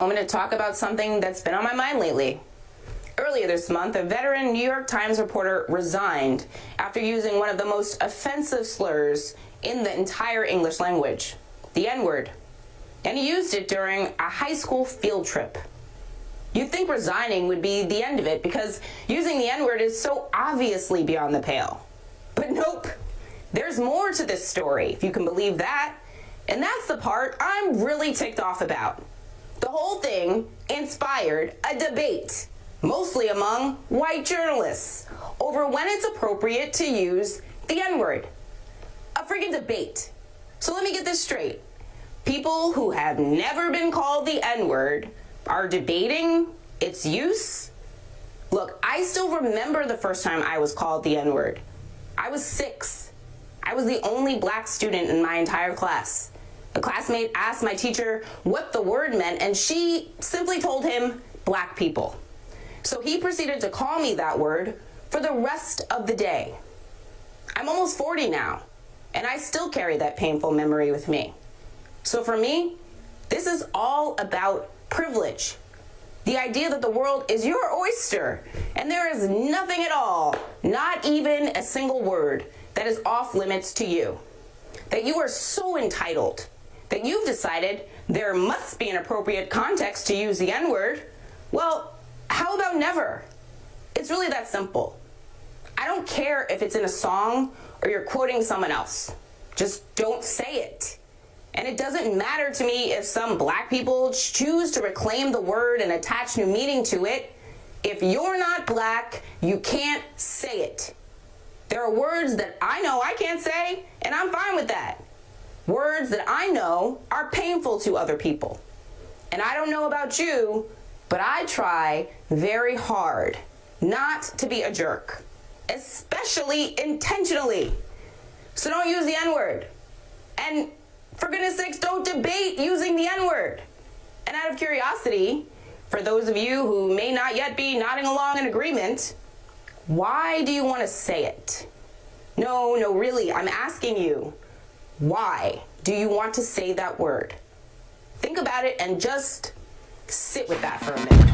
I'm going to talk about something that's been on my mind lately. Earlier this month, a veteran New York Times reporter resigned after using one of the most offensive slurs in the entire English language, the N-word. And he used it during a high school field trip. You'd think resigning would be the end of it because using the N-word is so obviously beyond the pale. But nope, there's more to this story, if you can believe that. And that's the part I'm really ticked off about. The whole thing inspired a debate, mostly among white journalists, over when it's appropriate to use the N-word. A freaking debate. So let me get this straight. People who have never been called the N-word are debating its use? Look, I still remember the first time I was called the N-word. I was 6. I was the only black student in my entire class. A classmate asked my teacher what the word meant, and she simply told him, black people. So he proceeded to call me that word for the rest of the day. I'm almost 40 now, and I still carry that painful memory with me. So for me, this is all about privilege. The idea that the world is your oyster, and there is nothing at all, not even a single word, that is off limits to you. That you are so entitled that you've decided there must be an appropriate context to use the N-word. Well, how about never? It's really that simple. I don't care if it's in a song or you're quoting someone else. Just don't say it. And it doesn't matter to me if some black people choose to reclaim the word and attach new meaning to it. If you're not black, you can't say it. There are words that I know I can't say, and I'm fine with that. Words that I know are painful to other people. And I don't know about you, but I try very hard not to be a jerk, especially intentionally. So don't use the N-word. And for goodness sakes, don't debate using the N-word. And out of curiosity, for those of you who may not yet be nodding along in agreement, why do you want to say it? No, really, I'm asking you, why do you want to say that word? Think about it and just sit with that for a minute.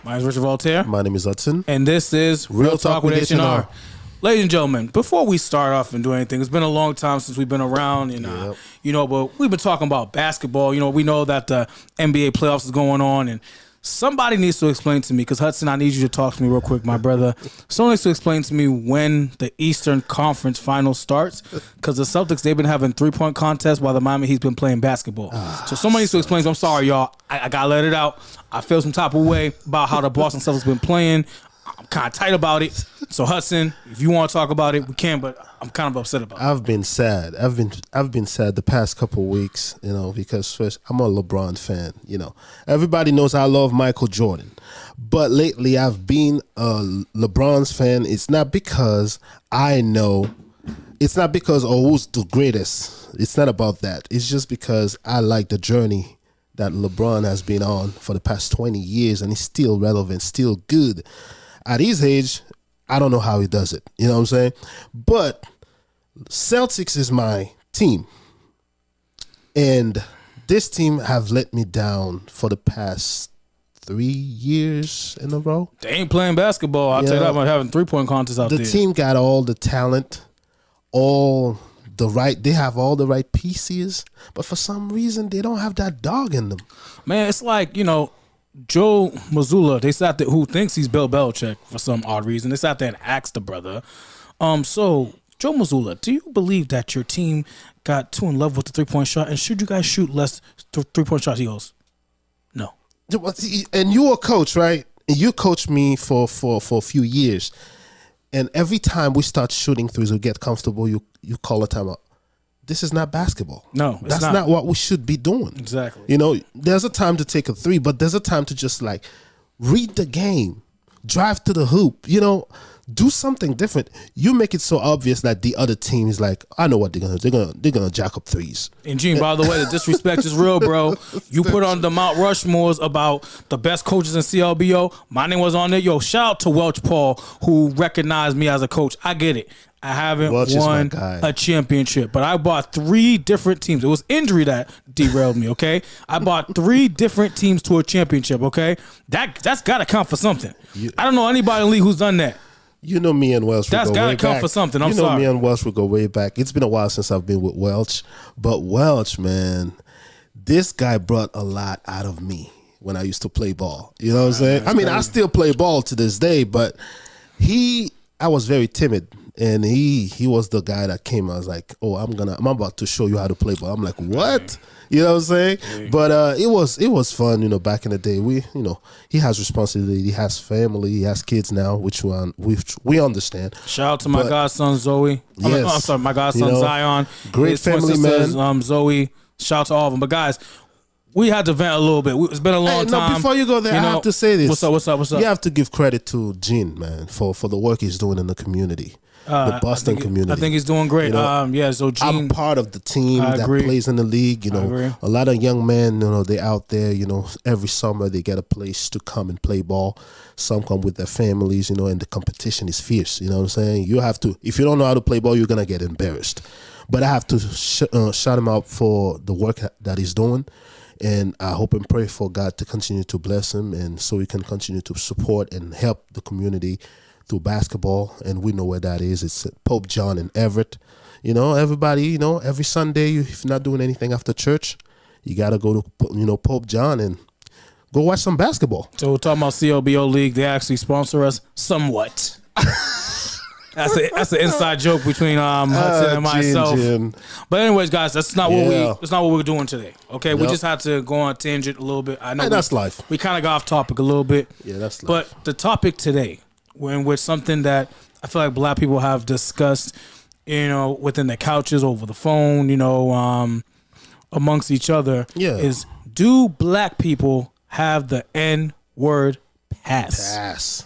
My name is Richard Voltaire. My name is Hudson. And this is Real Talk with H&R. Ladies and gentlemen, before we start off and do anything, it's been a long time since we've been around, and but we've been talking about basketball. We know that the NBA playoffs is going on, and somebody needs to explain to me, because Hudson, I need you to talk to me real quick, my brother. Someone needs to explain to me when the Eastern Conference Finals starts, because the Celtics, they've been having three-point contests while the Miami Heat's been playing basketball. So somebody needs to explain. So I'm sorry, y'all. I got to let it out. I feel some type of way about how the Boston Celtics been playing. I'm kind of tight about it. So Hudson, if you want to talk about it, we can, but I'm kind of upset about it. I've been sad. I've been sad the past couple of weeks, because first I'm a LeBron fan. Everybody knows I love Michael Jordan, but lately I've been a LeBron's fan. It's not because I know. It's not because who's the greatest. It's not about that. It's just because I like the journey that LeBron has been on for the past 20 years, and he's still relevant, still good. At his age, I don't know how he does it. You know what I'm saying? But Celtics is my team. And this team have let me down for the past 3 years in a row. They ain't playing basketball. I'll tell you that about having three-point contests out there. The team got all the talent, they have all the right pieces, but for some reason they don't have that dog in them. Man, it's like, Joe Mazzulla, they sat there, who thinks he's Bill Belichick for some odd reason. They sat there and asked the brother. So Joe Mazzulla, do you believe that your team got too in love with the three-point shot, and should you guys shoot less three-point shots? He goes, no. And you were a coach, right? And you coached me for a few years. And every time we start shooting threes, we get comfortable, you call a timeout. This is not basketball. No, that's not what we should be doing. Exactly. There's a time to take a three, but there's a time to just read the game, drive to the hoop, you know, do something different. You make it so obvious that the other team is like, I know what they're gonna do. They're gonna jack up threes. And Gene, by the way, the disrespect is real, bro. You put on the Mount Rushmores about the best coaches in CLBO. My name was on there. Yo, shout out to Welch Paul, who recognized me as a coach. I get it. I haven't won a championship, but I bought 3 different teams. It was injury that derailed me, okay? I bought 3 different teams to a championship, okay? That's got to count for something. I don't know anybody in the league who's done that. You know me and Welch. That's got to count for something. I'm sorry. Me and Welch will go way back. It's been a while since I've been with Welch, but Welch, man, this guy brought a lot out of me when I used to play ball. You know what I'm saying? I mean, I still play ball to this day, but I was very timid. And he was the guy that came. I was like, oh, I'm about to show you how to play ball. I'm like, what? You know what I'm saying? Yeah. But it was fun, you know, back in the day. He has responsibility, he has family, he has kids now, which we understand. Shout out to my godson Zoe. Yes. I'm sorry, my godson Zion. Great family man. Zoe. Shout out to all of them. But guys, we had to vent a little bit. It's been a long time. No, before you go there, I have to say this. What's up? You have to give credit to Gene, man, for the work he's doing in the community. The Boston community. I think he's doing great. You know, so Gene, I'm part of the team that plays in the league. You know, a lot of young men, you know, they're out there. You know, every summer they get a place to come and play ball. Some come with their families. You know, and the competition is fierce. You know what I'm saying? You have to. If you don't know how to play ball, you're gonna get embarrassed. But I have to shout him out for the work that he's doing. And I hope and pray for God to continue to bless him, and so he can continue to support and help the community through basketball. And we know where that is. It's at Pope John in Everett. You know, everybody, you know, every Sunday, if you're not doing anything after church, you got to go to, you know, Pope John and go watch some basketball. So we're talking about CLBO League. They actually sponsor us somewhat. That's an inside joke between Hudson and myself. But anyways, guys, that's not what we're doing today. Okay, we just had to go on a tangent a little bit. I know that's life. We kind of got off topic a little bit. Yeah, that's life. But the topic today, with something that I feel like black people have discussed, you know, within the couches, over the phone, you know, amongst each other, is, do black people have the N-word pass?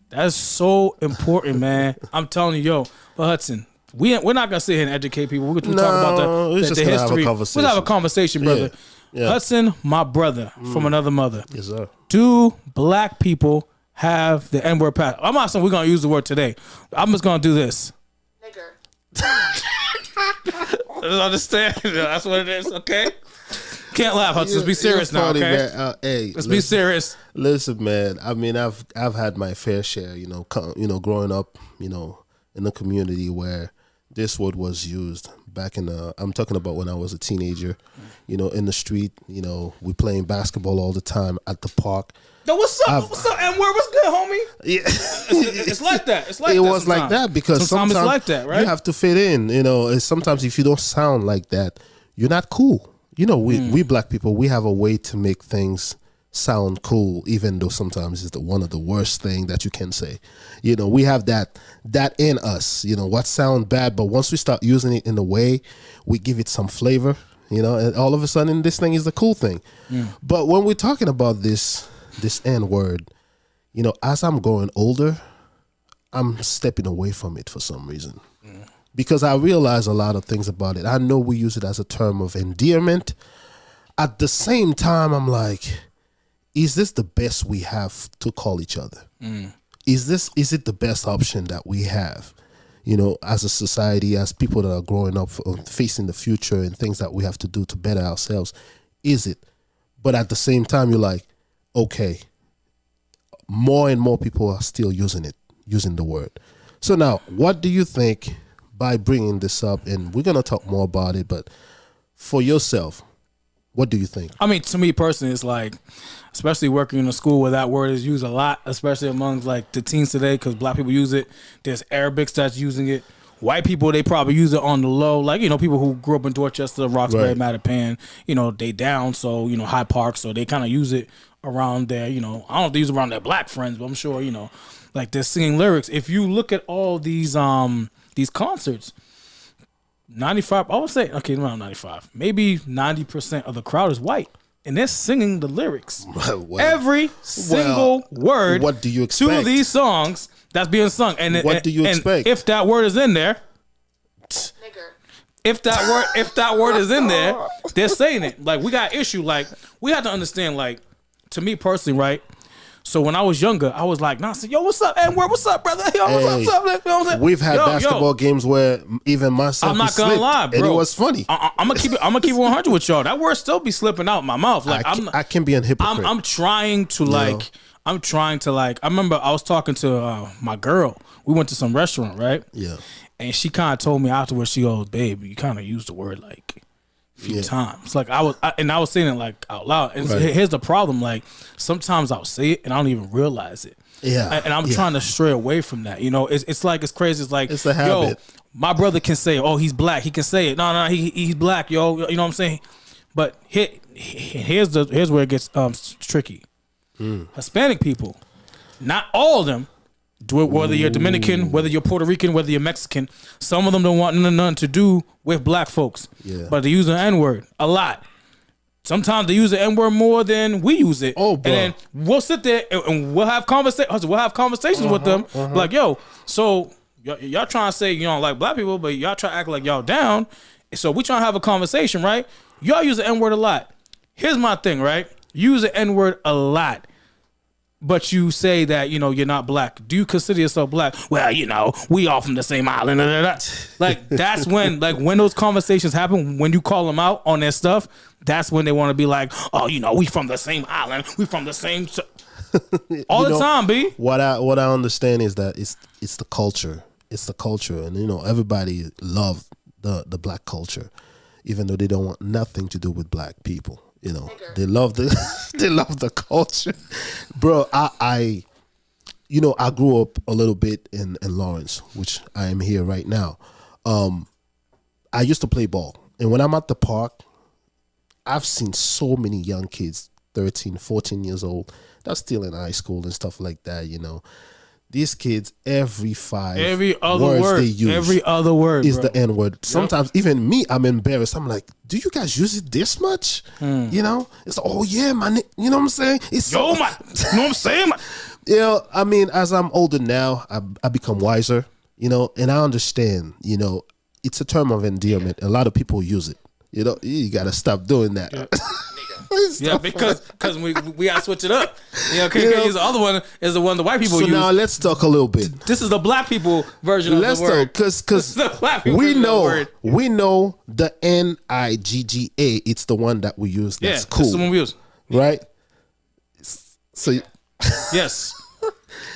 That's so important, man. I'm telling you, but Hudson, we're not gonna sit here and educate people. We're gonna talk about the history. We'll have a conversation, brother. Yeah. Hudson, my brother from another mother. Yes, sir. Do black people have the N-word pass? I'm not saying we're gonna use the word today. I'm just gonna do this. Nigger. Understand? That's what it is. Okay. Can't laugh, Hudson. Let's be serious now, okay? Hey, let's be serious. Listen, man. I mean, I've had my fair share, you know, growing up, you know, in a community where this word was used back in I'm talking about when I was a teenager, you know, in the street, you know, we playing basketball all the time at the park. Yo, what's up? What's up, N-word? What's good, homie? Yeah. It's like that. It's like it was like that because sometimes it's like that, right? You have to fit in, you know. Sometimes if you don't sound like that, you're not cool. You know, we black people, we have a way to make things sound cool, even though sometimes it's one of the worst thing that you can say. You know, we have that in us, you know, what sound bad, but once we start using it in a way, we give it some flavor, you know, and all of a sudden this thing is the cool thing. But when we're talking about this N-word, you know, as I'm growing older, I'm stepping away from it for some reason. Because I realize a lot of things about it. I know we use it as a term of endearment. At the same time, I'm like, is this the best we have to call each other? Is it the best option that we have? You know, as a society, as people that are growing up, facing the future and things that we have to do to better ourselves, is it? But at the same time, you're like, okay, more and more people are still using the word. So now, what do you think by bringing this up? And we're going to talk more about it, but for yourself, what do you think? I mean, to me personally, it's like, especially working in a school where that word is used a lot, especially among like the teens today, because black people use it. There's Arabics that's using it. White people, they probably use it on the low. Like, you know, people who grew up in Dorchester, Roxbury, Mattapan, you know, they down, so, you know, High Park, so they kind of use it around their, you know, I don't know if they use it around their black friends, but I'm sure, you know, like they're singing lyrics. If you look at all these concerts, 95, I would say, okay, around 95, maybe 90% of the crowd is white. and they're singing the lyrics. Well, Every single word. What do you expect? To these songs that's being sung, and what do you expect? If that word is in there, if that word is in there, they're saying it. Like, we got issue. Like, we have to understand. Like, to me personally, right? So when I was younger, I was like, nah, so, yo, what's up, N-word? What's up, brother? Yo, what's up? You know what I'm saying? We've had basketball games where even myself, I'm not gonna lie, bro. And it was funny. I'm gonna keep it 100 with y'all. That word still be slipping out my mouth. Like, I can be a hypocrite. I'm trying to like. I remember I was talking to my girl. We went to some restaurant, right? Yeah. And she kind of told me afterwards, she goes, babe, you kind of used the word like a few times. Like I was saying it like out loud. And here's the problem. Like sometimes I'll say it and I don't even realize it. Yeah. And I'm trying to stray away from that. You know, it's like, it's crazy. It's like, it's a habit. Yo, my brother can say, oh, he's black. He can say it. No, he's black, yo. You know what I'm saying? But here's where it gets tricky. Hispanic people, not all of them, whether you're Dominican, whether you're Puerto Rican, whether you're Mexican, some of them don't want nothing to do with black folks. Yeah. But they use the N-word a lot. Sometimes they use the N-word more than we use it. Oh, bro. And then we'll sit there and we'll have conversations with them. Like, yo, so y'all trying to say you don't like black people, but y'all try to act like y'all down. So we trying to have a conversation, right? Y'all use the N-word a lot. Here's my thing, right? Use the N-word a lot. But you say that, you know, you're not black. Do you consider yourself black? Well, you know, we all from the same island. Like, that's when, like, when those conversations happen, when you call them out on their stuff, that's when they want to be like, oh, you know, we from the same island. We from the same... all the time, B. What I understand is that it's the culture. It's the culture. And, you know, everybody love the black culture, even though they don't want nothing to do with black people. You know, they love the culture, bro. I grew up a little bit in Lawrence, which I am here right now. I used to play ball, and when I'm at the park, I've seen so many young kids, 13, 14 years old, that's still in high school and stuff like that. You know, these kids, every other word they use, every other word is bro. The N word. Sometimes even me, I'm embarrassed. I'm like, do you guys use it this much? You know, it's oh yeah, man. You know what I'm saying? It's you know what I'm saying? You know, I mean, as I'm older now, I become wiser. You know, and I understand. You know, it's a term of endearment. A lot of people use it. You know, you got to stop doing that. Yeah, because we gotta switch it up. You know, because the other one is the one the white people use. So now let's talk a little bit. This is the black people version of the word. Let's talk, because we know the NIGGA. It's the one that we use. That's cool. That's the one we use, right? So yes.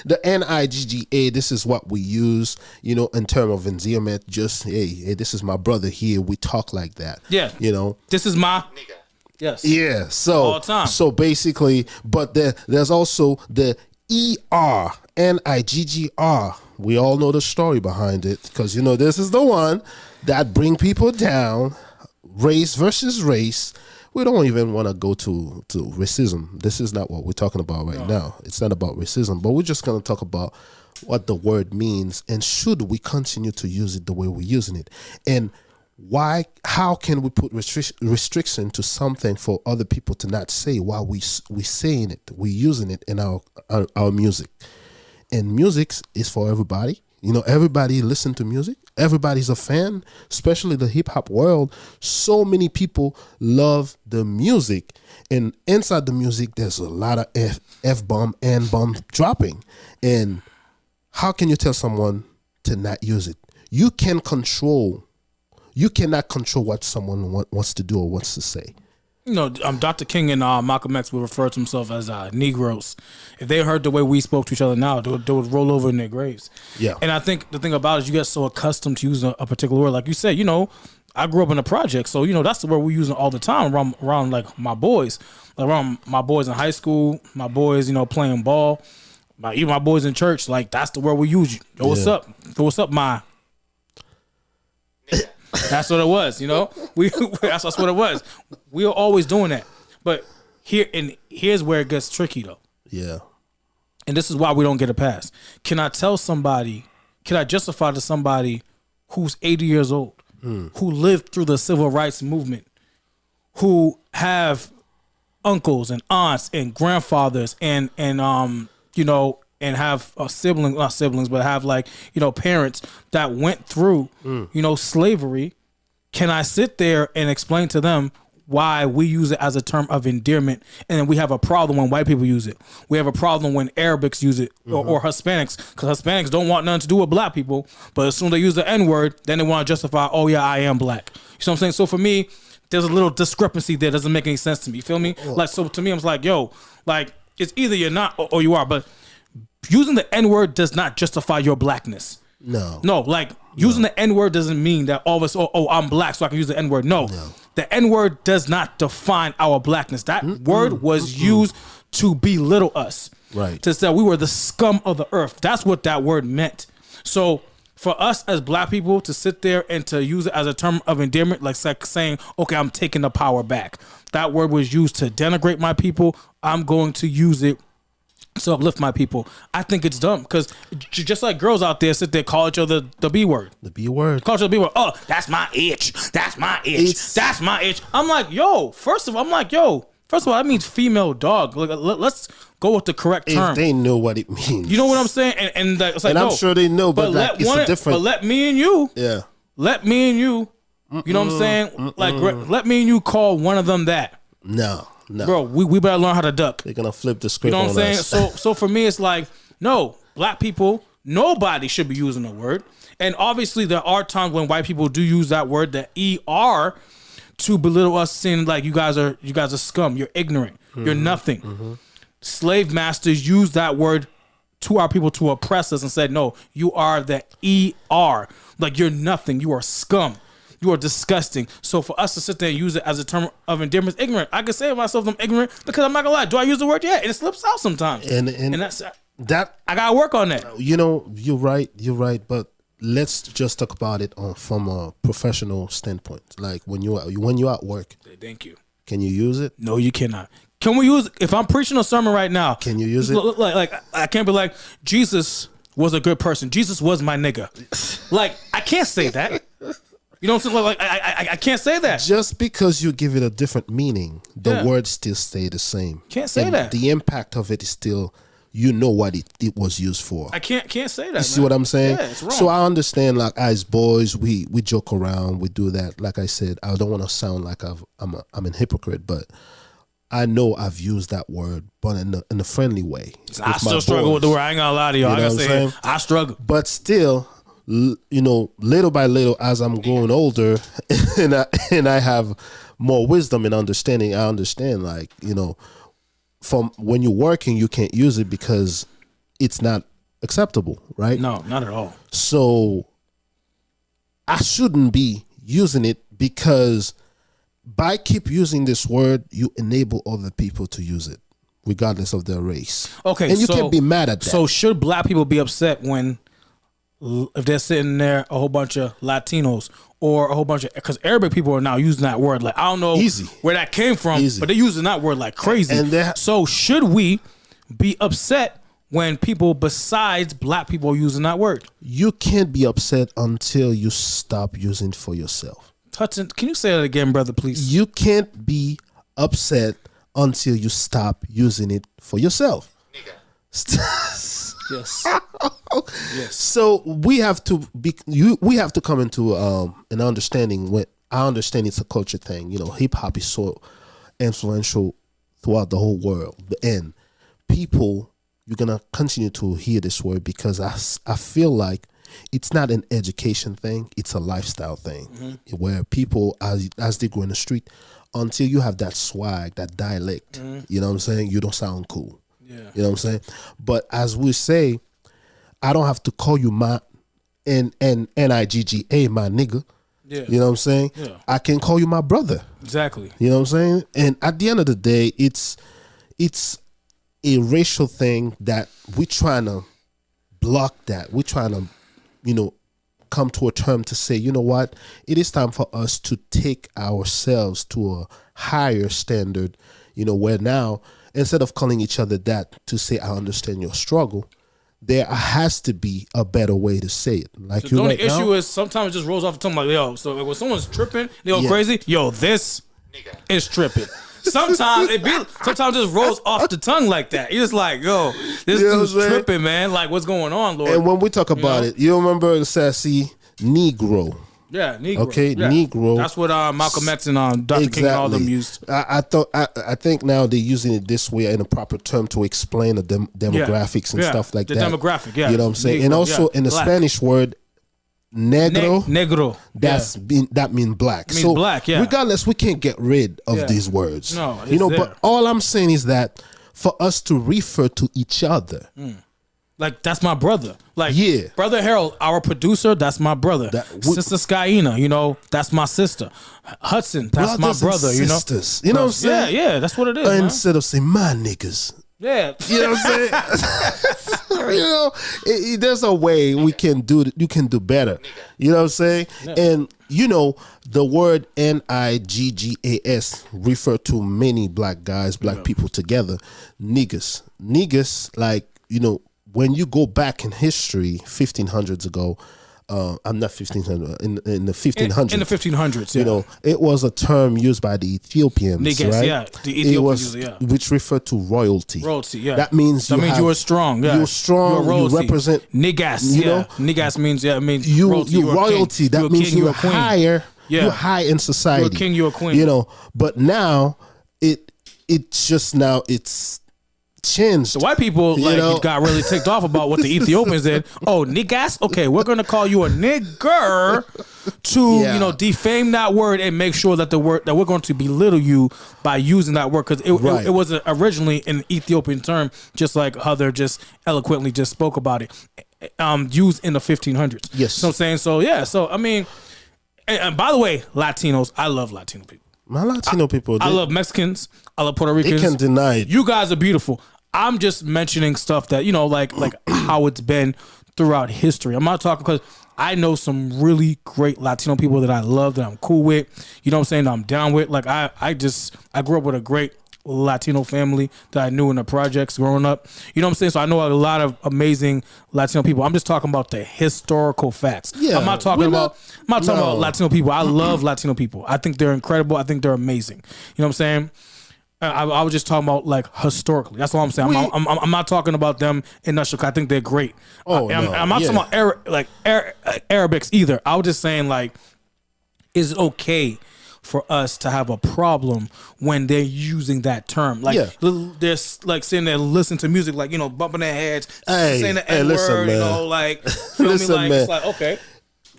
The NIGGA, this is what we use, you know, in terms of endearment. Just hey, this is my brother here. We talk like that. Yeah, you know, this is my nigga. Yes. Yeah. So all the time. So basically, but there's also the NIGGR. We all know the story behind it because, you know, this is the one that bring people down. Race versus race. We don't even want to go to racism. This is not what we're talking about right now. It's not about racism, but we're just going to talk about what the word means and should we continue to use it the way we're using it, and why? How can we put restriction to something for other people to not say while we saying it, we using it in our music, and music is for everybody. You know, everybody listen to music. Everybody's a fan, especially the hip hop world. So many people love the music, and inside the music, there's a lot of F-bomb, N-bomb dropping. And how can you tell someone to not use it? You cannot control what someone wants to do or wants to say. You know, Dr. King and Malcolm X would refer to himself as Negroes. If they heard the way we spoke to each other now, they would roll over in their graves. Yeah. And I think the thing about it is you get so accustomed to using a particular word. Like you said, you know, I grew up in a project, so, you know, that's the word we're using all the time around like my boys. Around my boys in high school, my boys, you know, playing ball. Even my boys in church, like, that's the word we use. Yo, what's up? Yo, what's up, my... That's what it was, you know. That's what it was. We were always doing that, but here's where it gets tricky, though. Yeah. And this is why we don't get a pass. Can I justify to somebody who's 80 years old, who lived through the civil rights movement, who have uncles and aunts and grandfathers and you know, and have siblings, not siblings, but have like, you know, parents that went through, you know, slavery, can I sit there and explain to them why we use it as a term of endearment, and then we have a problem when white people use it? We have a problem when Arabics use it, or Hispanics, because Hispanics don't want nothing to do with black people, but as soon as they use the N-word, then they want to justify, oh yeah, I am black. You know what I'm saying? So for me, there's a little discrepancy there. Doesn't make any sense to me. You feel me? Like, so to me, I'm like, yo, like, it's either you're not or you are, but using the N-word does not justify your blackness. No, like using the N-word doesn't mean that all of us, oh, I'm black, so I can use the N-word. No. The N-word does not define our blackness. That word was used to belittle us. Right. To say we were the scum of the earth. That's what that word meant. So for us as black people to sit there and to use it as a term of endearment, like saying, okay, I'm taking the power back. That word was used to denigrate my people. I'm going to use it to uplift my people. I think it's dumb because just like girls out there sit there, call each other the B word. The B word. Call each other the B word. Oh, that's my itch. That's my itch. That's my itch. I'm like, yo, first of all, that means female dog. Let's go with the correct term. If they know what it means. You know what I'm saying? And it's like, and I'm sure they know, but like, it's a different. But let me and you. Yeah. Let me and you. You know what I'm saying? Like, let me and you call one of them that. No. Bro, we better learn how to duck. They're gonna flip the script. You know what I'm saying? Us. So for me, it's like, no, black people, nobody should be using the word. And obviously, there are times when white people do use that word, the ER, to belittle us, saying like, you guys are scum. You're ignorant. You're nothing. Slave masters use that word to our people to oppress us and said, no, you are the ER. Like, you're nothing. You are scum. You are disgusting. So for us to sit there and use it as a term of endearment, ignorant. I can say to myself I'm ignorant because I'm not gonna lie. Do I use the word? Yeah, and it slips out sometimes. And that's that. I gotta work on that. You know, you're right. But let's just talk about it from a professional standpoint. Like when you're at work. Thank you. Can you use it? No, you cannot. Can we use? If I'm preaching a sermon right now, can you use it? Like I can't be like, Jesus was a good person. Jesus was my nigga. Like I can't say that. You know what I'm saying? Like I can't say that. Just because you give it a different meaning, the words still stay the same. Can't say that. The impact of it is still, you know what it was used for. I can't say that. You see what I'm saying? Yeah, it's wrong. So I understand, like as boys, we joke around, we do that. Like I said, I don't want to sound like I'm a hypocrite, but I know I've used that word, but in a friendly way. I still struggle with the word. I ain't gonna lie to y'all. You know what I'm saying? I struggle. But still, you know, little by little, as I'm growing older and I have more wisdom and understanding, I understand, like, you know, from when you're working, you can't use it because it's not acceptable, right? No, not at all. So I shouldn't be using it because by keep using this word, you enable other people to use it, regardless of their race. Okay, and you can't be mad at that. So should black people be upset when, if they're sitting there, a whole bunch of Latinos or a whole bunch of, because Arabic people are now using that word. Like, I don't know where that came from, but they're using that word like crazy. And so should we be upset when people besides black people are using that word? You can't be upset until you stop using it for yourself. Hudson, can you say that again, brother, please? You can't be upset until you stop using it for yourself. Yes. Yes. So we have to come into an understanding. When I understand it's a culture thing. You know, hip hop is so influential throughout the whole world, and people, you're gonna continue to hear this word because I feel like it's not an education thing, it's a lifestyle thing, where people, as they go in the street, until you have that swag, that dialect, you know what I'm saying, you don't sound cool. Yeah. You know what I'm saying? But as we say, I don't have to call you my N-I-G-G-A, my nigga. Yeah. You know what I'm saying? Yeah. I can call you my brother. Exactly. You know what I'm saying? And at the end of the day, it's a racial thing that we're trying to block that. We're trying to, you know, come to a term to say, you know what, it is time for us to take ourselves to a higher standard, you know, where now, instead of calling each other that, to say, I understand your struggle, there has to be a better way to say it. Like, the only issue is sometimes it just rolls off the tongue like, yo, so when someone's tripping, they go crazy, yo, this is tripping. sometimes sometimes it just rolls off the tongue like that. You're just like, yo, this dude's tripping, man. Like, what's going on, Lord? And when we talk about it, you remember the sassy Negro. Yeah, Negro. Okay, yeah. Negro. That's what Malcolm X and Dr. King and all them used. I think now they're using it this way in a proper term to explain the demographics and stuff like that. The demographic, yeah. You know what I'm saying? Negro, and also in the black. Spanish word, negro. Negro. That means black. It means black, yeah. Regardless, we can't get rid of these words. No, but all I'm saying is that for us to refer to each other. Like, that's my brother. Like, yeah. Brother Harold, our producer, that's my brother. Sister Skyena, that's my sister. Hudson, that's my brother, you know. Sisters, you know what I'm saying? Yeah, that's what it is. Instead of saying my niggas. Yeah. You know what I'm saying? There's a way we can do it. You can do better. You know what I'm saying? Yeah. And the word niggas refer to many black guys, black people together. Niggas, like, when you go back in history, 1500s ago, I'm not 1500, in the 1500s. In the 1500s, yeah. It was a term used by the Ethiopians, Niggas, right? yeah. The Ethiopians, which referred to royalty. Royalty, yeah. That means you were strong, yeah. You're strong, you represent. Niggas, you know? Niggas means, it means you royalty. That means you're higher. Yeah. You're high in society. You're a king, you're a queen. But now, it's changed. The white people got really ticked off about what the Ethiopians did. Oh, niggas? Okay, we're gonna call you a nigger to defame that word and make sure that we're going to belittle you by using that word, because it was originally an Ethiopian term, just like Heather just eloquently just spoke about it, used in the 1500s. Yes. So I'm saying, so I mean, and by the way, Latinos, I love Latino people. My Latino people, I love Mexicans. I love Puerto Ricans. They can't deny it. You guys are beautiful. I'm just mentioning stuff that, like how it's been throughout history. I'm not talking, because I know some really great Latino people that I love, that I'm cool with. You know what I'm saying? That I'm down with. Like, I grew up with a great Latino family that I knew in the projects growing up. You know what I'm saying? So I know a lot of amazing Latino people. I'm just talking about the historical facts. Yeah, I'm not talking about Latino people. I love Latino people. I think they're incredible. I think they're amazing. You know what I'm saying? I was just talking about, like, historically. That's all I'm saying. I'm not talking about them in nutshell. I think they're great. I'm not talking about Arabics either. I was just saying, like, is it okay for us to have a problem when they're using that term? Like, they're like sitting there listening to music, like, bumping their heads, saying the N-word, like, feel me? Like, it's like, okay.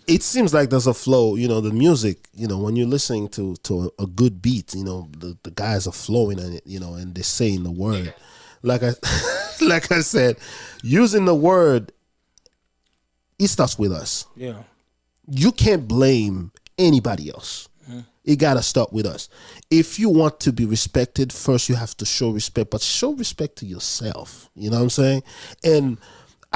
It seems like there's a flow, the music, when you're listening to a good beat, the guys are flowing in it, and they're saying the word. Like I said, using the word, it starts with us. Yeah. You can't blame anybody else. It got to start with us. If you want to be respected, first you have to show respect, but show respect to yourself. You know what I'm saying? And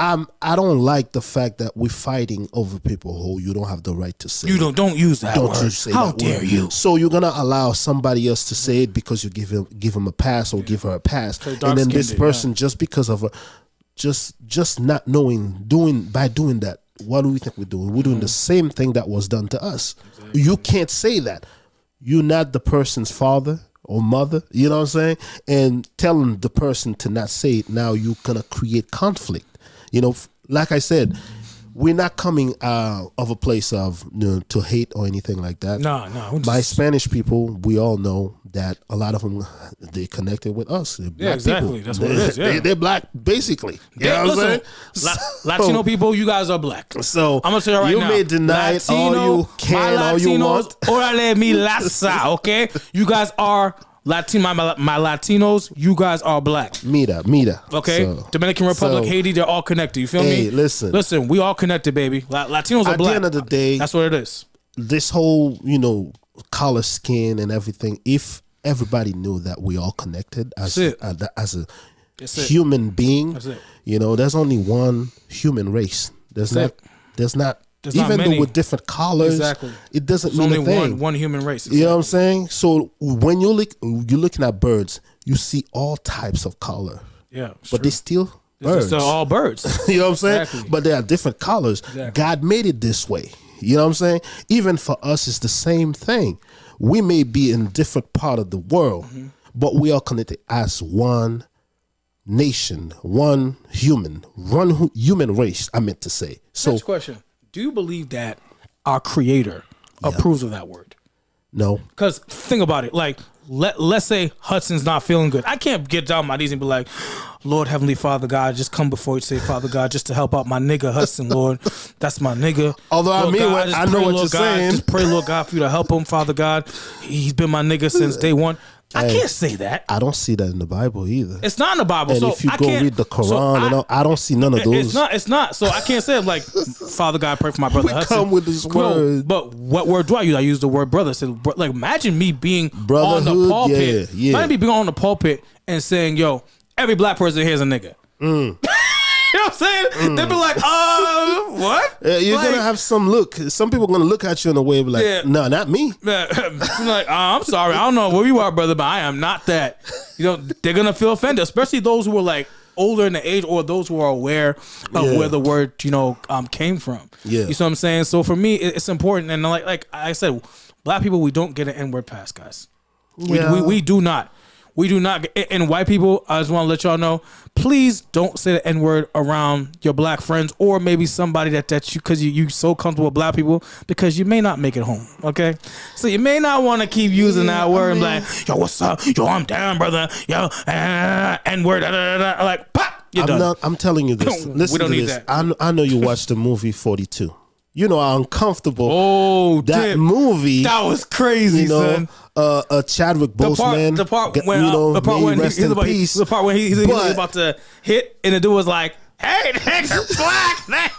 I don't like the fact that we're fighting over people who you don't have the right to say. You don't use that word. You say How that dare word. you? So you're gonna allow somebody else to say it because you give him a pass or give her a pass, and then this person just because of just not knowing by doing that. What do we think we're doing? We're doing the same thing that was done to us. Exactly. You can't say that. You're not the person's father or mother. You know what I'm saying? And telling the person to not say it, now you're gonna create conflict. Like I said, we're not coming of a place of to hate or anything like that. No. My Spanish people, we all know that a lot of them, they connected with us. They're black exactly. people. That's what it is. Yeah. They're black, basically. You know what I'm saying? Latino people, you guys are black. So I'm gonna tell you right you now. may deny it all you can, all you want. Orale mi lasa, okay? You guys are Latino, my Latinos, you guys are black. Mira. Okay? So, Dominican Republic, Haiti, they're all connected. You feel me? Listen, we all connected, baby. Latinos are black. At the end of the day, that's what it is. This whole, color, skin, and everything, if everybody knew that we all connected as a human being, there's only one human race. There's not even though with different colors, it doesn't mean a thing. Only one human race. You know what I'm saying? So when you're looking at birds, you see all types of color. Yeah, but they still birds. They're all birds. You know what I'm saying? Exactly. But they are different colors. Exactly. God made it this way. You know what I'm saying? Even for us, it's the same thing. We may be in a different part of the world, but we are connected as one nation, one human race, I meant to say. So, next question. Do you believe that our creator approves of that word? No. Because think about it. Like, let's say Hudson's not feeling good. I can't get down on my knees and be like, Lord Heavenly Father God, just come before you, say, Father God, just to help out my nigga Hudson, Lord. That's my nigga. Although Lord I mean, God, I know what you're saying. Just pray, Lord God, for you to help him, Father God. He's been my nigga since day one. I can't say that. I don't see that in the Bible either. It's not in the Bible. And so if you I go can't, read the Quran, so and all, I don't see none of those. It's not. So I can't say it like, Father God, pray for my brother We Hudson. come with this word. But what word do I use? I use the word brother. So, like, imagine me being on the Brotherhood, pulpit. yeah. Imagine me being on the pulpit and saying, yo, every black person here is a nigga. You know what I'm saying? They'd be like, what? You're like, gonna have some look. Some people are gonna look at you in a way like, Yeah. no, not me. like, I'm sorry, I don't know where you are, brother, but I am not that. You know, they're gonna feel offended, especially those who are like older in the age or those who are aware of where the word, came from. Yeah. You see what I'm saying? So for me, it's important. And like I said, black people, we don't get an N-word pass, guys. Yeah. We do not. We do not. And white people, I just want to let y'all know, please don't say the N-word around your black friends or maybe somebody that you, because you so comfortable with black people, because you may not make it home, okay? So you may not want to keep using that word and like, yo, what's up? Yo, I'm down, brother. Yo, N-word, like, pop, you're done. I'm telling you this. Listen We don't to need this. that. I know you watched the movie 42. You know how uncomfortable that damn. movie. That was crazy, son. Chadwick Boseman. The part when he's about to hit, and the dude was like, "Hey, nigga, black man."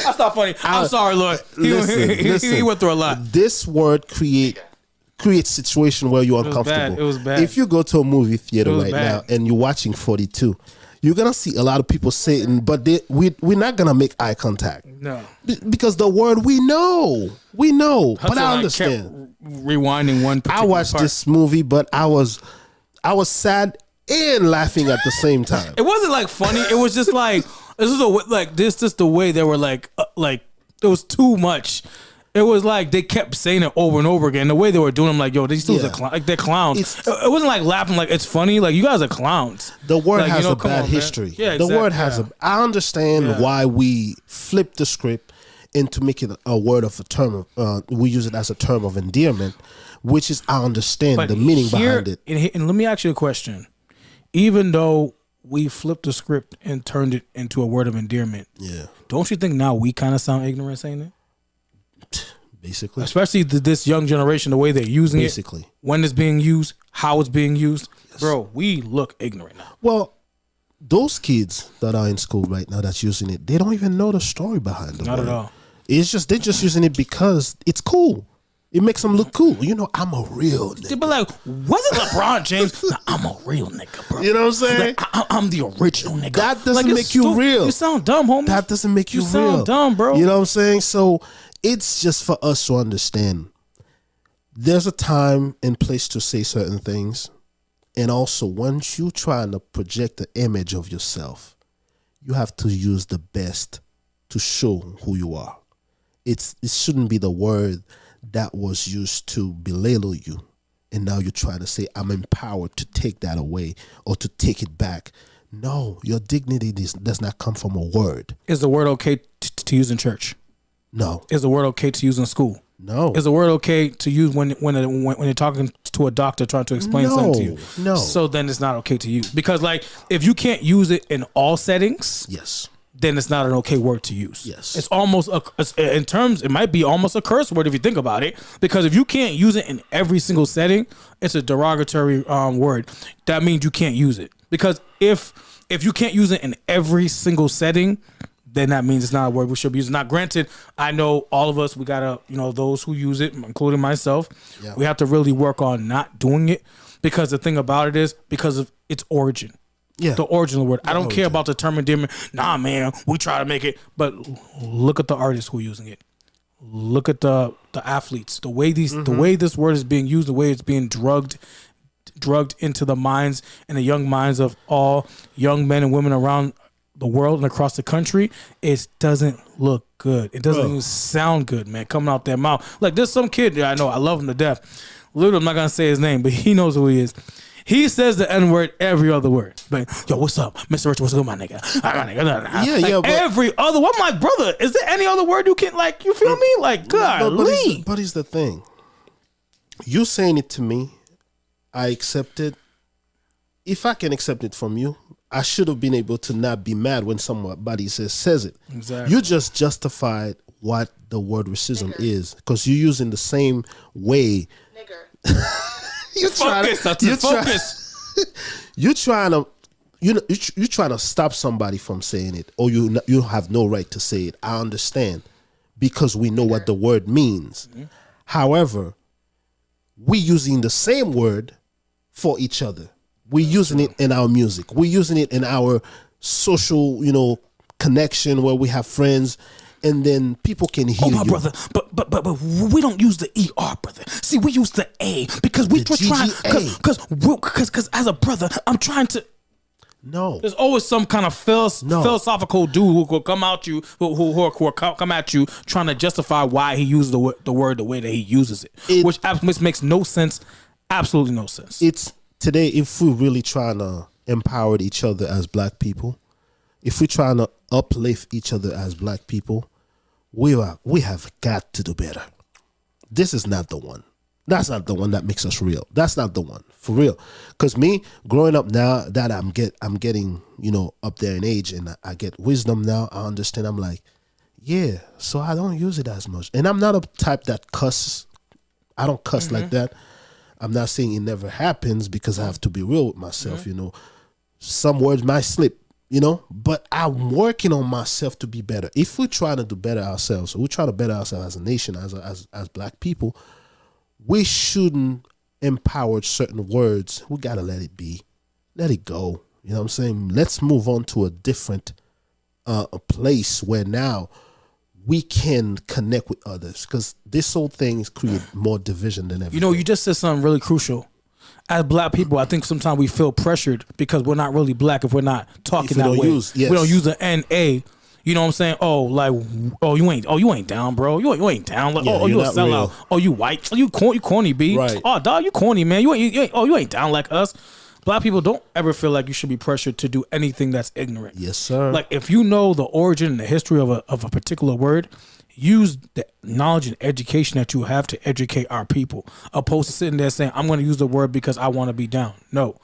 That's not funny. I'm sorry, Lord. He went through a lot. This word creates situation where you're uncomfortable. It was bad. If you go to a movie theater right bad. now and you're watching 42, you're gonna see a lot of people saying, but we're not gonna make eye contact. No, because the word we know. Hudson, But I understand. Rewinding one. I watched this movie, but I was sad and laughing at the same time. It wasn't like funny. It was just like just the way they were like it was too much. It was like they kept saying it over and over again. The way they were doing them, like, yo, these dudes are like they're clowns. It wasn't like laughing like it's funny. Like, you guys are clowns. The word like, has a bad history. Yeah, exactly. The word has I understand why we flipped the script into making a word of a term. We use it as a term of endearment, which is I understand the meaning behind it. And let me ask you a question. Even though we flipped the script and turned it into a word of endearment, don't you think now we kind of sound ignorant saying it? Basically, especially this young generation, the way they're using it, when it's being used, how it's being used, bro, we look ignorant now. Well, those kids that are in school right now that's using it, they don't even know the story behind the word. Not at all. It's just they're just using it because it's cool. It makes them look cool. You know, I'm a real nigga. They be like, wasn't LeBron James? No, I'm a real nigga, bro. You know what I'm saying? Like, I'm the original nigga. That doesn't make you real. You sound dumb, homie. That doesn't make you real. You sound dumb, bro. You know what I'm saying? So it's just for us to understand. There's a time and place to say certain things. And also, once you trying to project the image of yourself, you have to use the best to show who you are. It shouldn't be the word that was used to belittle you, and now you're trying to say, I'm empowered to take that away or to take it back. No, your dignity does not come from a word. Is the word okay to use in church? No. Is the word okay to use in school? No. Is the word okay to use when you're talking to a doctor trying to explain something to you? No. So then it's not okay to use. Because, like, if you can't use it in all settings, yes, then it's not an okay word to use. Yes. It's almost, it might be almost a curse word if you think about it. Because if you can't use it in every single setting, it's a derogatory word. That means you can't use it. Because if you can't use it in every single setting, then that means it's not a word we should be using. Now, granted, I know all of us, we gotta, those who use it, including myself, we have to really work on not doing it. Because the thing about it is, because of its origin. Yeah. The origin of the word. I don't care about the term endearment. Nah, man, we try to make it. But look at the artists who are using it. Look at the athletes. The way the way this word is being used, the way it's being drugged into the minds and the young minds of all young men and women around the world and across the country, it doesn't look good. It doesn't even sound good, man, coming out their mouth. Like, there's some kid that I know, I love him to death. Literally, I'm not gonna say his name, but he knows who he is. He says the N-word every other word. Like, yo, what's up? Mr. Rich, what's good, my nigga? Yeah, but every other one. I'm like, brother, is there any other word you can, like, you feel me? Like, golly. But here's the thing. You saying it to me, I accept it. If I can accept it from you, I should have been able to not be mad when somebody says it. Exactly. You just justified what the word racism is because you're using the same way. Nigger. You're trying to stop somebody from saying it, or you have no right to say it. I understand because we know what the word means. Mm-hmm. However, we using the same word for each other. We're using it in our music. We're using it in our social, connection where we have friends. And then people can hear you. Brother, but we don't use the ER, brother. See, we use the A because we're trying. Because as a brother, I'm trying to. No, there's always some kind of philosophical dude who will come at you, who come at you, trying to justify why he uses the word the way that he uses it, which makes no sense. Absolutely no sense. It's today. If we're really trying to empower each other as black people, if we're trying to uplift each other as black people, we have got to do better. This is not the one. That's not the one that makes us real. That's not the one for real. Because me growing up now that I'm getting up there in age and I get wisdom now, I understand. I'm like, yeah. So I don't use it as much, and I'm not a type that cusses. I don't cuss like that. I'm not saying it never happens because I have to be real with myself. Some words might slip. But I'm working on myself to be better. If we're trying to do better ourselves, or we're trying to better ourselves as a nation, as black people, we shouldn't empower certain words. We gotta let it be, let it go. You know what I'm saying? Let's move on to a different a place where now we can connect with others, because this whole thing is create more division than ever. You just said something really crucial. As black people, I think sometimes we feel pressured because we're not really black if we're not talking that way. We don't use the N-A. You know what I'm saying? You ain't down, bro. You ain't down. Like, you a sellout. Real. Oh, you white. You corny, B. Right. Oh, dog, you corny, man. You ain't down like us. Black people don't ever feel like you should be pressured to do anything that's ignorant. Yes, sir. Like, if you know the origin and the history of a particular word, use the knowledge and education that you have to educate our people, opposed to sitting there saying, I'm going to use the word because I want to be down. No.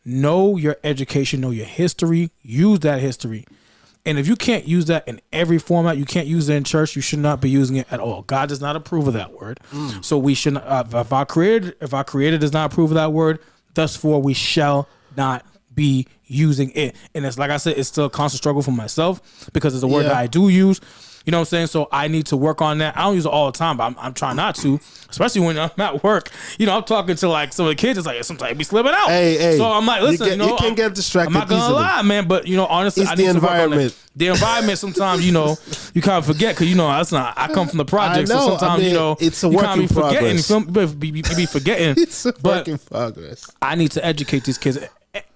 Know your education, know your history, use that history. And if you can't use that in every format, you can't use it in church, you should not be using it at all. God does not approve of that word. So we should not, if our creator does not approve of that word, thus for we shall not be using it. And it's like I said, it's still a constant struggle for myself because it's a word that I do use. You know what I'm saying? So I need to work on that. I don't use it all the time, but I'm trying not to, especially when I'm at work. I'm talking to like some of the kids. It's like sometimes be slipping out. Hey. So I'm like, listen, you can get distracted. I'm not gonna lie, man. But honestly, it's I need the environment. To work on it. The environment. Sometimes you kind of forget because I come from the project, so sometimes it's a you work in progress. You be forgetting. It's a work in progress. I need to educate these kids.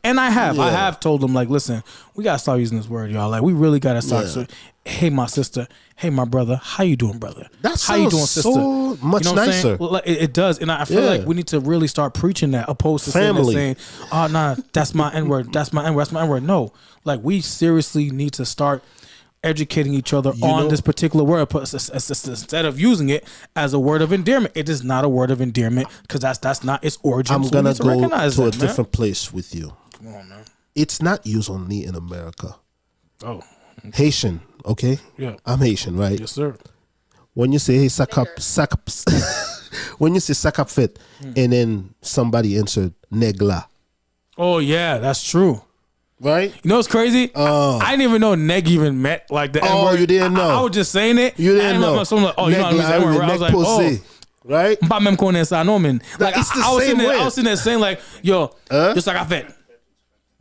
And I have told them, like, listen, we gotta start using this word, y'all. Like, we really gotta start. Yeah. So, hey, my sister. Hey, my brother. How you doing, brother? How you doing, sister? So much nicer. Well, it does, and I feel like we need to really start preaching that, opposed to saying, "Oh, nah, that's my N word. That's my N word. That's my N word." No, like we seriously need to start educating each other on this particular word instead of using it as a word of endearment. It is not a word of endearment because that's not its origin. I'm gonna go to a different place with you. Come on, man. It's not used only in America. Oh, Haitian, okay? Yeah, I'm Haitian, right? Yes, sir. When you say, hey, when you say sakapfet, and then somebody answered negla. Oh yeah, that's true. Right? You know what's crazy? I didn't even know neg even meant like the N word. You didn't know? I was just saying it. You didn't know? Someone like, you know what I mean? I was like, right? Like it's the same way. I was sitting there saying like, yo, just like I fed.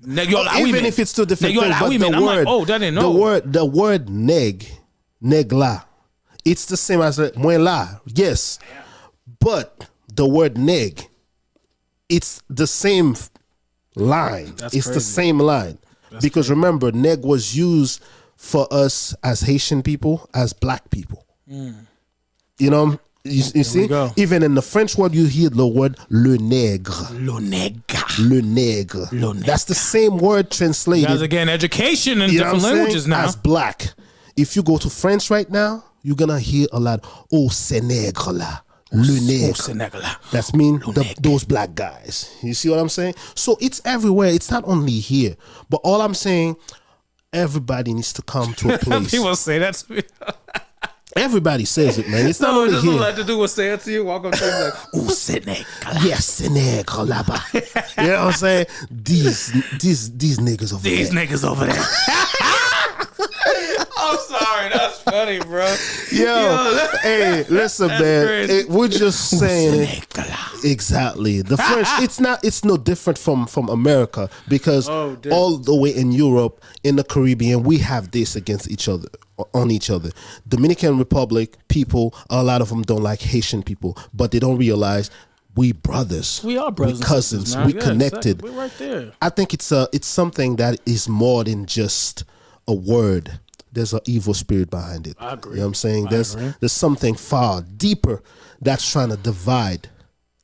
Even if it's two different things, but the word negla, it's the same as muela, yes, but the word neg, it's the same line. It's the same line. Because remember, neg was used for us as Haitian people, as black people. You know, You see, even in the French word, you hear the word le nègre. Le nègre. Le nègre. Le nègre. That's the same word translated. Guys, again, education in different languages now. As black. If you go to France right now, you're gonna hear a lot. Oh, c'est nègre là. Le nègre. That's mean those black guys. You see what I'm saying? So it's everywhere. It's not only here. But all I'm saying, everybody needs to come to a place. People say that to me. Everybody says it, man. It's not only here. Like to do what say it to you. Walk up to you like, oh, c'est nègre. Yes, c'est nègre là-bas. You know what I'm saying? These niggas over there. These niggas over there. I'm sorry, that's funny, bro. Yo, hey, listen, man. We're just saying it. Exactly. The French. It's no different from America because all the way in Europe, in the Caribbean, we have this against each other. On each other. Dominican Republic people, a lot of them don't like Haitian people, but they don't realize we brothers. We are brothers. We cousins. Sisters, we connected. Exactly. We're right there. I think it's something that is more than just a word. There's an evil spirit behind it. I agree. You know what I'm saying? There's something far deeper that's trying to divide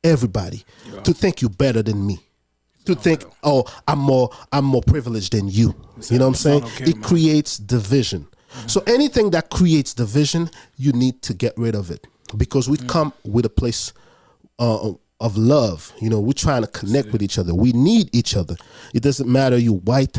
everybody to think you better than me. To think, oh, I'm more privileged than you. You know what I'm saying? It creates division. So anything that creates division, you need to get rid of it because we come with a place of love. You know, we're trying to connect with each other. We need each other. It doesn't matter you white,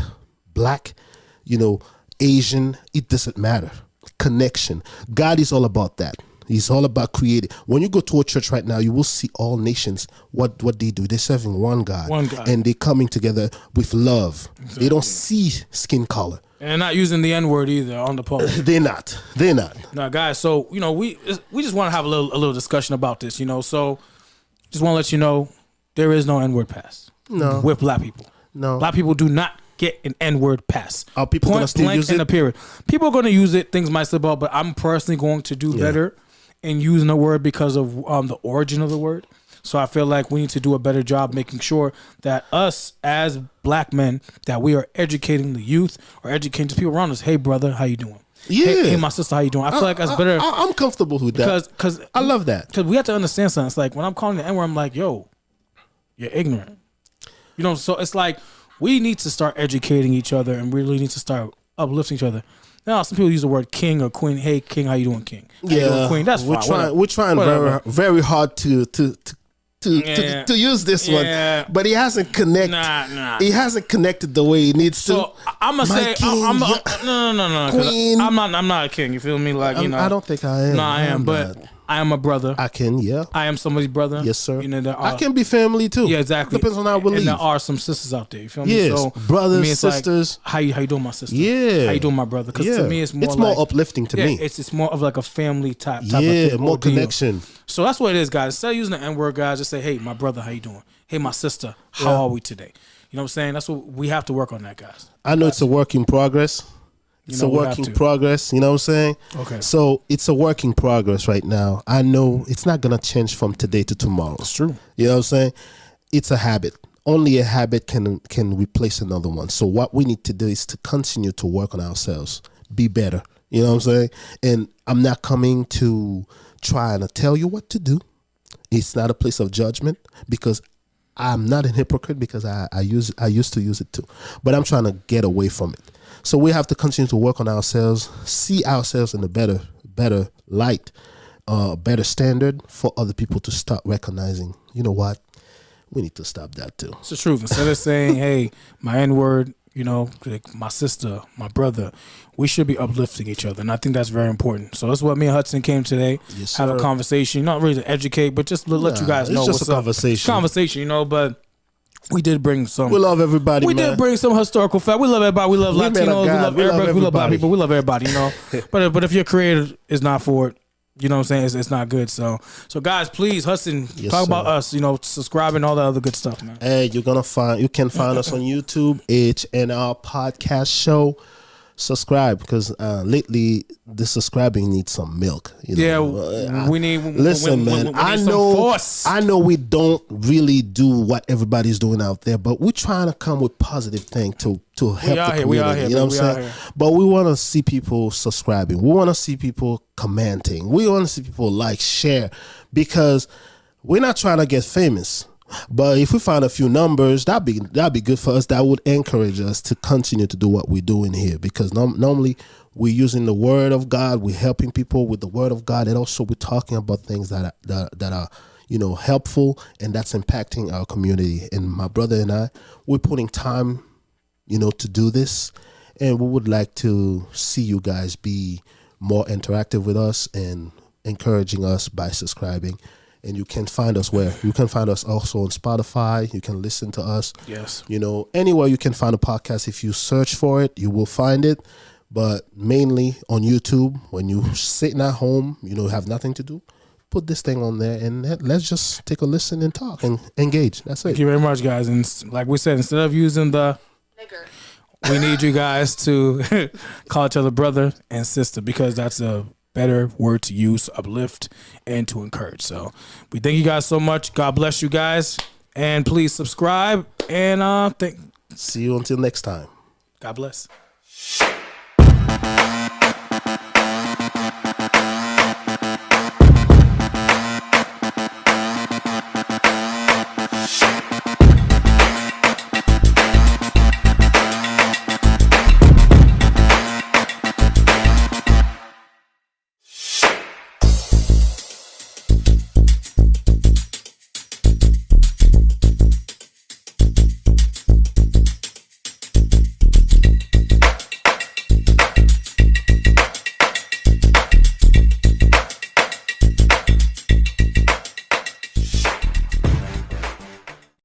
black, you know, Asian. It doesn't matter. Connection. God is all about that. He's all about creating. When you go to a church right now, you will see all nations. What they do, they're serving one God, and they're coming together with love. Exactly. They don't see skin color. And they're not using the N-word either on the pole. They're not. Now, guys, so, you know, we just want to have a little discussion about this, you know. So, just want to let you know, there is no N-word pass. No. With black people. No. Black people do not get an N-word pass. Are people going to still use it? A period. People are going to use it. Things might slip out, but I'm personally going to do better in using the word because of the origin of the word. So I feel like we need to do a better job making sure that us as black men, that we are educating the youth or educating the people around us. Hey, brother, how you doing? Yeah. Hey, my sister, how you doing? I feel like that's better. I'm comfortable with that. Because I love that. Because we have to understand something. It's like when I'm calling the N-word, I'm like, yo, you're ignorant. You know, so it's like we need to start educating each other and really need to start uplifting each other. Now, some people use the word king or queen. Hey, king, how you doing, king? How you doing, queen? That's fine. We're trying very, very hard to use this one, but he hasn't connected. Nah. He hasn't connected the way he needs to. So I'm gonna say, no. Queen. I'm not a king. You feel me? Like you know, I don't think I am. No, I am, but I am a brother. I can, I am somebody's brother. Yes, sir. You know, I can be family too. Yeah, exactly. Depends on how I believe. And there are some sisters out there. You feel me? Yes, so, brothers, sisters. Like, how you doing, my sister? Yeah. How you doing, my brother? Because to me, it's more more uplifting to me. It's more of like a family type of thing. More connection. So that's what it is, guys. Instead of using the N-word, guys, just say, hey, my brother, how you doing? Hey, my sister, how are we today? You know what I'm saying? That's what we have to work on that, guys. I know it's a work in progress. It's a work in progress, you know what I'm saying? Okay. So it's a work in progress right now. I know it's not going to change from today to tomorrow. It's true. You know what I'm saying? It's a habit. Only a habit can replace another one. So what we need to do is to continue to work on ourselves, be better. You know what I'm saying? And I'm not coming to try and tell you what to do. It's not a place of judgment because I'm not a hypocrite because I used to use it too. But I'm trying to get away from it. So we have to continue to work on ourselves, see ourselves in a better light, better standard for other people to start recognizing, you know what, we need to stop that too. It's the truth. Instead of saying, hey, my N-word, you know, like my sister, my brother, we should be uplifting each other. And I think that's very important. So that's what me and Hudson came today, have a conversation, not really to educate, but just to let you guys know what's up. It's just a conversation. It's a conversation, you know, but we did bring some. We love everybody. We did bring some historical fact. We love everybody. We love Latinos. We love everybody. We love black people. We love everybody. You know, but if your creator is not for it, you know what I'm saying? It's not good. So guys, please, Hudson, talk about us. You know, subscribe and all that other good stuff, man. Hey, you can find us on YouTube, HNR Podcast Show. subscribe, because lately the subscribing needs some milk. We need. Listen, man. I know we don't really do what everybody's doing out there, but we're trying to come with positive things to help the community. We are here. You know what I'm saying? But we want to see people subscribing. We want to see people commenting. We want to see people like, share, because we're not trying to get famous. But if we find a few numbers, that'd be good for us. That would encourage us to continue to do what we're doing here, because normally we're using the word of God. We're helping people with the word of God, and also we're talking about things that are helpful and that's impacting our community. And my brother and I, we're putting time, to do this, and we would like to see you guys be more interactive with us and encouraging us by subscribing. And you can find us where? You can find us also on Spotify. You can listen to us. Yes. Anywhere you can find a podcast. If you search for it, you will find it. But mainly on YouTube, when you're sitting at home, have nothing to do, put this thing on there and let's just take a listen and talk and engage. That's it. Thank you very much, guys. And like we said, instead of using the nigger, we need you guys to call each other brother and sister, because that's a better word to use, uplift, and to encourage. So we thank you guys so much. God bless you guys. And please subscribe. And see you until next time. God bless.